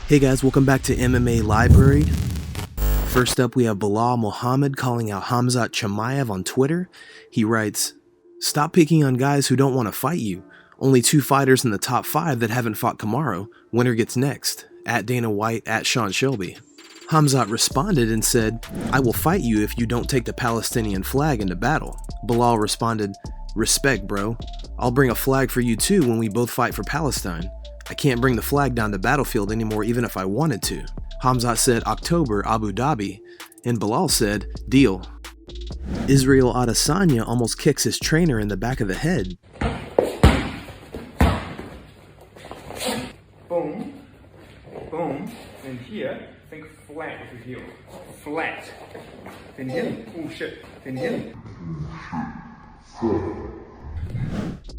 Hey guys, welcome back to MMA Library. First up, we have Belal Muhammad calling out Khamzat Chimaev on Twitter. He writes, "Stop picking on guys who don't want to fight you. Only 2 fighters in the top 5 that haven't fought Kamaru. Winner gets next. At Dana White, at Sean Shelby." Khamzat responded and said, "I will fight you if you don't take the Palestinian flag into battle." Belal responded, "Respect, bro. I'll bring a flag for you too when we both fight for Palestine. I can't bring the flag down the battlefield anymore even if I wanted to." Khamzat said October, Abu Dhabi, and Belal said, "Deal." Isreal Adesanya almost kicks his trainer in the back of the head. Boom, boom, and here, think flat with your heel. Flat. Then here, oh shit, then here.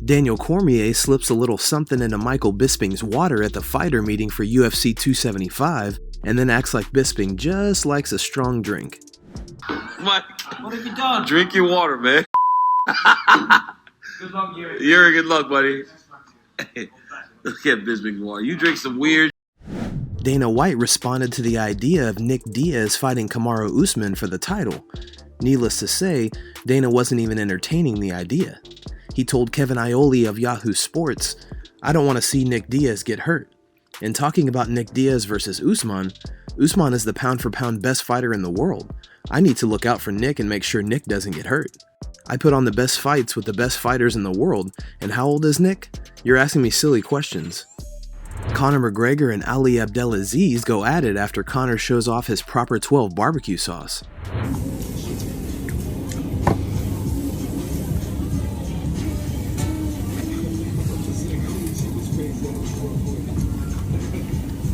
Daniel Cormier slips a little something into Michael Bisping's water at the fighter meeting for UFC 275, and then acts like Bisping just likes a strong drink. What have you done? Drink your water, man. Good luck, Yuri. Yuri, good luck, buddy. Look at Bisping's water. You drink some weird. Dana White responded to the idea of Nick Diaz fighting Kamaru Usman for the title. Needless to say, Dana wasn't even entertaining the idea. He told Kevin Iole of Yahoo Sports, "I don't want to see Nick Diaz get hurt." And talking about Nick Diaz versus Usman, Usman is the pound-for-pound best fighter in the world. I need to look out for Nick and make sure Nick doesn't get hurt. I put on the best fights with the best fighters in the world, and how old is Nick? You're asking me silly questions. Conor McGregor and Ali Abdelaziz go at it after Conor shows off his Proper 12 barbecue sauce.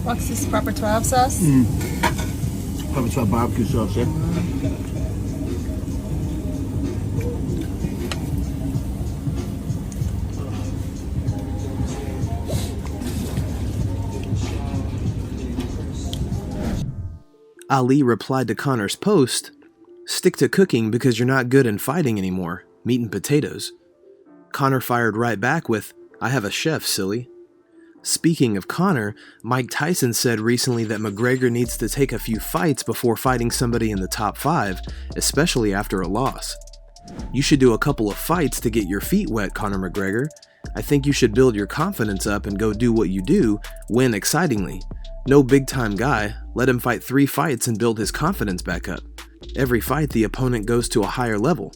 What's this Proper 12 sauce? Proper 12 barbecue sauce, yeah? Ali replied to Conor's post, "Stick to cooking because you're not good in fighting anymore. Meat and potatoes." Conor fired right back with, "I have a chef, silly." Speaking of Conor, Mike Tyson said recently that McGregor needs to take a few fights before fighting somebody in the top 5, especially after a loss. "You should do a couple of fights to get your feet wet, Conor McGregor. I think you should build your confidence up and go do what you do, win excitingly. No big-time guy, let him fight 3 fights and build his confidence back up. Every fight the opponent goes to a higher level."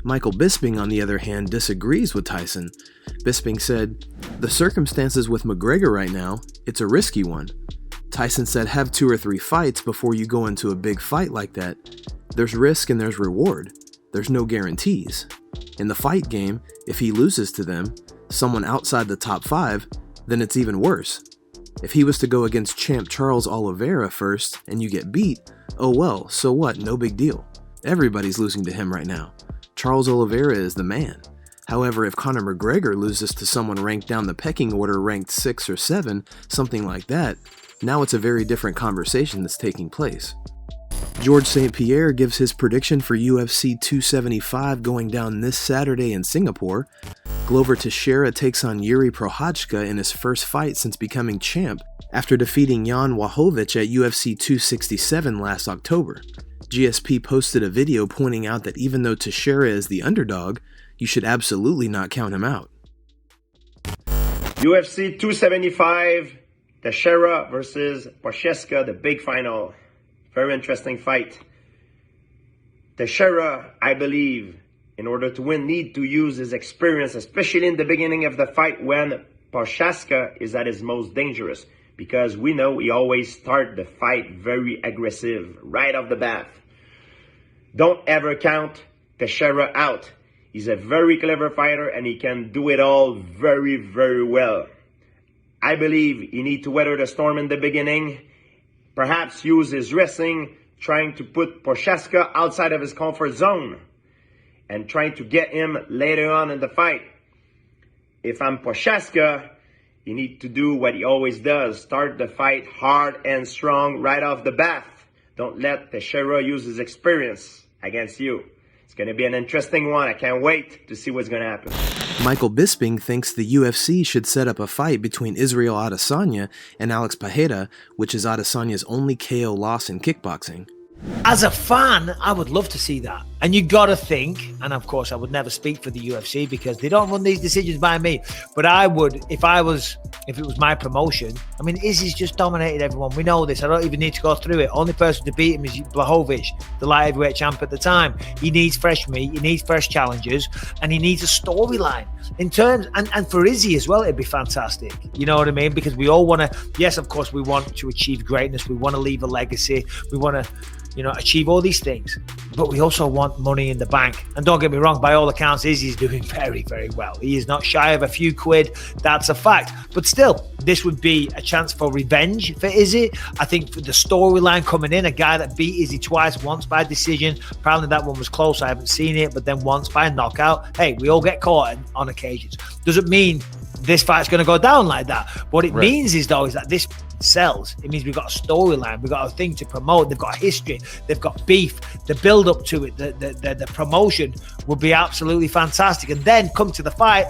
Michael Bisping, on the other hand, disagrees with Tyson. Bisping said, "The circumstances with McGregor right now, it's a risky one." Tyson said, "Have 2 or 3 fights before you go into a big fight like that. There's risk and there's reward. There's no guarantees. In the fight game, if he loses to them, someone outside the top 5, then it's even worse. If he was to go against champ Charles Oliveira first and you get beat, oh well, so what, no big deal. Everybody's losing to him right now. Charles Oliveira is the man. However, if Conor McGregor loses to someone ranked down the pecking order, ranked 6 or 7, something like that, now it's a very different conversation that's taking place." George St. Pierre gives his prediction for UFC 275 going down this Saturday in Singapore. Glover Teixeira takes on Yuri Prochazka in his first fight since becoming champ after defeating Jan Wachowicz at UFC 267 last October. GSP posted a video pointing out that even though Teixeira is the underdog, you should absolutely not count him out. UFC 275, Teixeira versus Prochazka, the big final. Very interesting fight. Teixeira, I believe, in order to win, need to use his experience, especially in the beginning of the fight when Prochazka is at his most dangerous. Because we know he always starts the fight very aggressive, right off the bat. Don't ever count Teixeira out. He's a very clever fighter and he can do it all very, very well. I believe he needs to weather the storm in the beginning, perhaps use his wrestling, trying to put Prochazka outside of his comfort zone and trying to get him later on in the fight. If I'm Prochazka, you need to do what he always does. Start the fight hard and strong right off the bat. Don't let Teixeira use his experience against you. It's going to be an interesting one. I can't wait to see what's going to happen. Michael Bisping thinks the UFC should set up a fight between Isreal Adesanya and Alex Pereira, which is Adesanya's only KO loss in kickboxing. As a fan, I would love to see that. And you got to think, and of course I would never speak for the UFC because they don't run these decisions by me, but I would, if it was my promotion. I mean, Izzy's just dominated everyone. We know this. I don't even need to go through it. Only person to beat him is Blachowicz, the light heavyweight champ at the time. He needs fresh meat, he needs fresh challenges, and he needs a storyline. In terms, and for Izzy as well, it'd be fantastic. You know what I mean? Because we all want to, yes, of course, we want to achieve greatness. We want to leave a legacy. We want to, achieve all these things, but we also want money in the bank. And don't get me wrong, by all accounts, Izzy's doing very, very well. He is not shy of a few quid. That's a fact. But still, this would be a chance for revenge for Izzy. I think for the storyline coming in, a guy that beat Izzy twice, once by decision. Apparently that one was close. I haven't seen it, but then once by knockout. Hey, we all get caught on occasions. Doesn't mean this fight's going to go down like that. What it means is that this sells. It means we've got a storyline, we've got a thing to promote, they've got a history, they've got beef, the build up to it, the promotion would be absolutely fantastic. And then come to the fight,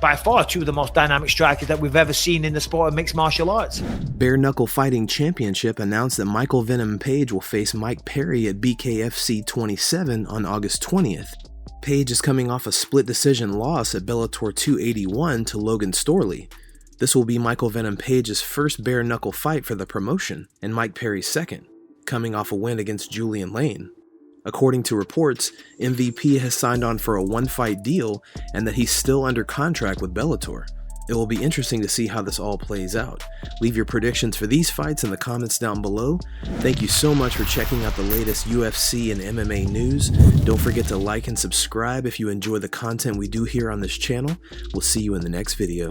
by far two of the most dynamic strikers that we've ever seen in the sport of mixed martial arts. Bare Knuckle Fighting Championship announced that Michael Venom Page will face Mike Perry at BKFC 27 on August 20th. Page is coming off a split decision loss at Bellator 281 to Logan Storley. This will be Michael Venom Page's first bare knuckle fight for the promotion, and Mike Perry's second, coming off a win against Julian Lane. According to reports, MVP has signed on for a one-fight deal and that he's still under contract with Bellator. It will be interesting to see how this all plays out. Leave your predictions for these fights in the comments down below. Thank you so much for checking out the latest UFC and MMA news. Don't forget to like and subscribe if you enjoy the content we do here on this channel. We'll see you in the next video.